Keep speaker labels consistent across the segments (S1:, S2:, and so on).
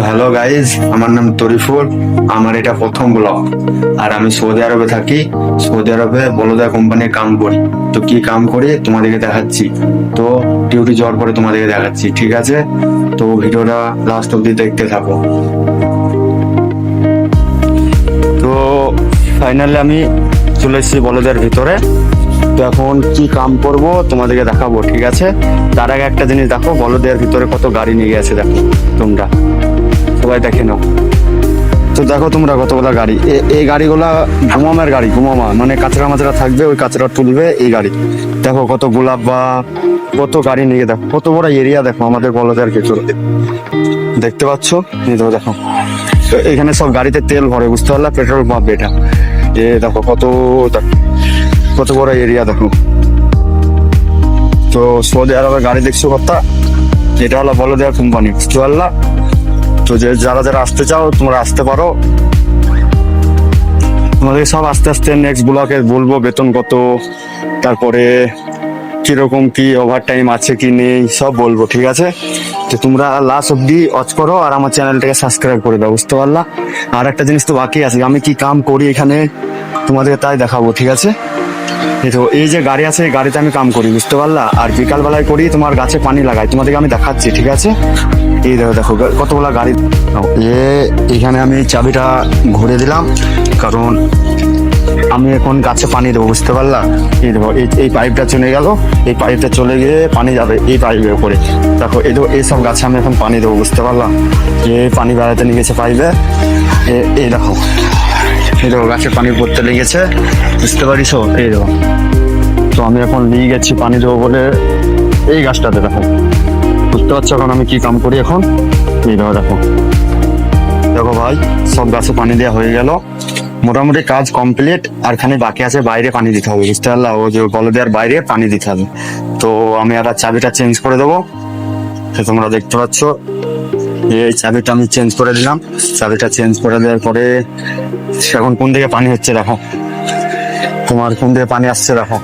S1: তো hello guys, আমার নাম তরিফুল। আমার এটা প্রথম ব্লগ। আর আমি সৌদি আরবে থাকি। সৌদি আরবে বলদা কোম্পানির কাম করি। তো কি কাম করি তোমাদেরকে দেখাচ্ছি। তো ডিউটি যাওয়ার পরে তোমাদেরকে দেখাচ্ছি, ঠিক আছে? তো ভিডিওটা লাস্ট অব্দি দেখতে থাকো। তো ফাইনালি আমি চলে এসেছি বলদের ভিতরে। তো এখন কি কাম করব তোমাদেরকে দেখাবো, ঠিক আছে? তার আগে একটা জিনিস দেখো, বলদের ভিতরে কত গাড়ি নিয়ে গেছে দেখো তোমরা, সবাই দেখে নাও। তো দেখো তোমরা কতগুলা গাড়ি, এই গাড়িগুলা ঘুমামের গাড়ি, ঘুমামা মানে কাঁচরা মাচরা থাকবে, ওই কাঁচরা তুলবে এই গাড়ি। দেখো কত গোলাপ বা কত গাড়ি নিয়ে, দেখো কত বড় এরিয়া, দেখো আমাদের বলদের ভিতরে দেখতে পাচ্ছ। এই দেখো তো এখানে সব গাড়িতে তেল ভরে, বুঝতে পারলা? পেট্রোল পাম্প এটা। এ দেখো কত বড় এরিয়া দেখো। তো সৌদি আরবের গাড়ি দেখছো কথা, এটা হলো বলদের কোম্পানি, বুঝতে পারলা? তো যে যারা যারা আসতে চাও তোমরা আসতে পারো। তোমাদের সব আস্তে আস্তে নেক্সট ব্লকে বলবো বেতন কত, তারপরে কিরকম কি ওভার টাইম আছে কি নেই সব বলবো, ঠিক আছে? তো তোমরা লাস্ট অব্দি ওয়াচ করো আর আমার চ্যানেলটাকে সাবস্ক্রাইব করে দাও, বুঝতে পারলা? আর একটা জিনিস তো বাকি আছে, আমি কি কাম করি এখানে তোমাদের তাই দেখাবো, ঠিক আছে? তো এই যে গাড়ি আছে, এই গাড়িতে আমি কাম করি, বুঝতে পারলা? আর বিকাল বেলায় করি তোমার গাছে পানি লাগাই, তোমাদেরকে আমি দেখাচ্ছি, ঠিক আছে? এই দেখো দেখো কতগুলা গাড়ি। এখানে আমি চাবিটা ঘুরে দিলাম, কারণ আমি এখন গাছে পানি দেবো, বুঝতে পারলা? এই দেখো এই পাইপটা চলে গেল, এই পাইপটা চলে গিয়ে পানি যাবে এই পাইপের উপরে। দেখো এই দেখো এইসব গাছে আমি এখন পানি দেবো, বুঝতে পারলা? এই পানি বেড়াতে নিয়ে গেছে পাইপে, এই দেখো এই দেখো গাছে পানি পড়তে লেগেছে, বুঝতে পারিস? এই দেখো। তো আমি এখন নিয়ে গেছি পানি দেবো বলে এই গাছটাতে, দেখো বুঝতে পারছো এখন আমি কি কাম করি এখন? এই দেখো দেখো দেখো ভাই, সব গাছে পানি দেওয়া হয়ে গেল, মোটামুটি কাজ কমপ্লিট। আর খানি বাকি আছে, বাইরে পানি দিতে হবে, বুঝতে পারলা? ও যে বলদের বাইরে পানি দিতে হবে। তো আমি আর চাবিটা চেঞ্জ করে দেবো। তো তোমরা দেখতে পাচ্ছ এই চাবিটা আমি চেঞ্জ করে দিলাম। চাবিটা চেঞ্জ করে দেওয়ার পরে এখন কোন দিকে পানি হচ্ছে দেখো, তোমার কোন দিকে পানি আসছে দেখো,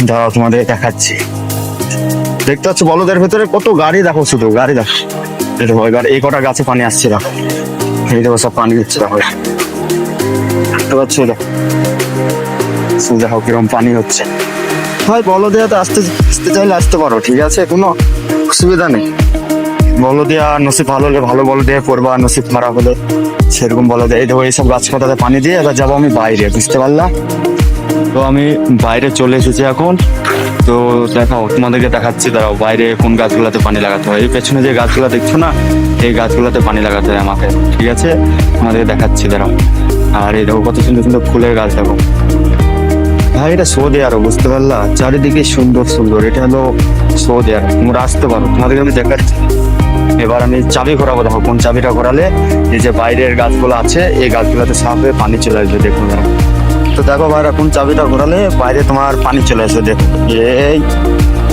S1: দাঁড়াও তোমাদের দেখাচ্ছি। দেখতে পাচ্ছ বলদের ভেতরে কত গাড়ি, দেখো শুধু গাড়ি দেখো। এটা গাড়ি, এই কটা গাছে পানি আসছে দেখো, এই দেখো সব পানি হচ্ছে দেখো, দেখতে পাচ্ছ? দেখো কিরকম পানি হচ্ছে। ভাই বলদিয়াতে আসতে চাইলে আসতে পারো, ঠিক আছে? কোনো অসুবিধা নেই। বলদিয়া নসিব ভালো হলে ভালো বলদিয়া করবা, নসিব খারাপ হলে সেরকম বলদিয়া। এই দেখো এইসব গাছপাতাতে পানি দিয়ে এবার যাবো আমি বাইরে, বুঝতে পারলা? তো আমি বাইরে চলে এসেছি এখন। তো দেখাও তোমাদেরকে দেখাচ্ছি, দাঁড়াও বাইরে কোন গাছগুলোতে পানি লাগাতে হয়। এই পেছনে যে গাছগুলো দেখছো না, এই গাছগুলোতে পানি লাগাতে হয় আমাকে, ঠিক আছে? তোমাদেরকে দেখাচ্ছি, দাঁড়াও। আর এই দেখো কত সুন্দর সুন্দর ফুলের গাছ দেখো। ভাই এটা সৌদি আরব, বুঝতে পারলা? চারিদিকে সুন্দর সুন্দর, এটা হলো সৌদি আরব। তোমরা আসতে পারো, তোমাদেরকে আমি দেখাচ্ছি। এবার আমি চাবি ঘোরাবো, দেখো কোন চাবিটা ঘোরালে এই যে বাইরের গাছগুলো আছে এই গাছগুলোতে সাপে পানি চলে আসবে, দেখুন। তো দেখো ভাইরা কোন চাবিটা ঘোরালে বাইরে তোমার পানি চলে আসবে, দেখো। এই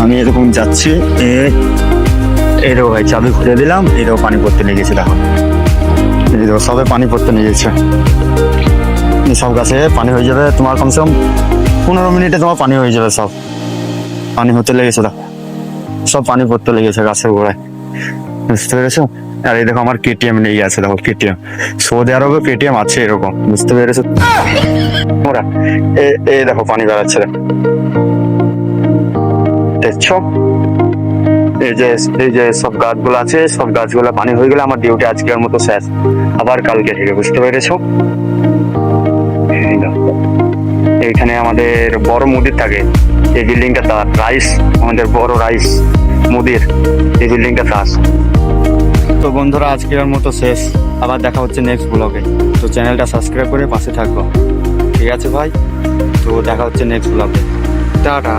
S1: আমি এরকম যাচ্ছি, এই দেখো ভাই চাবি ঘুরে দিলাম, এই দেখো পানি পড়তে লেগেছে, দেখো এই দেখো সবে পানি পড়তে লেগেছে। সব গাছে পানি হয়ে যাবে তোমার কমসে কম 15 মিনিটে তোমার পানি হয়ে যাবে, সব পানি হতে লেগেছে, দেখো সব পানি পড়তে লেগেছে গাছের গোড়ায়, বুঝতে পেরেছো? আর এই দেখো আমার কেটিএম নিয়ে গেছে, দেখো কেটিএম। সৌদি আরবে কেটিএম আছে এরকম, বুঝতে পেরেছো? ওরা এই দেখো পানি বেড়াচ্ছে, দেখছো? এই যে সব গাছগুলো আছে, সব গাছগুলো পানি হয়ে গেলে আমার ডিউটি আজকের মতো শেষ, আবার কালকে থেকে, বুঝতে পেরেছো? এইখানে আমাদের বড় মুদির থাকে, এই বিল্ডিংটা তার রাইস, আমাদের বড় রাইস মুদির, এই বিল্ডিংটা তার। তো বন্ধুরা আজকের মতো শেষ, আবার দেখা হচ্ছে নেক্সট ব্লগে। তো চ্যানেলটা সাবস্ক্রাইব করে পাশে থাকবো, ঠিক আছে ভাই? তো দেখা হচ্ছে নেক্সট ব্লগে, টাটা।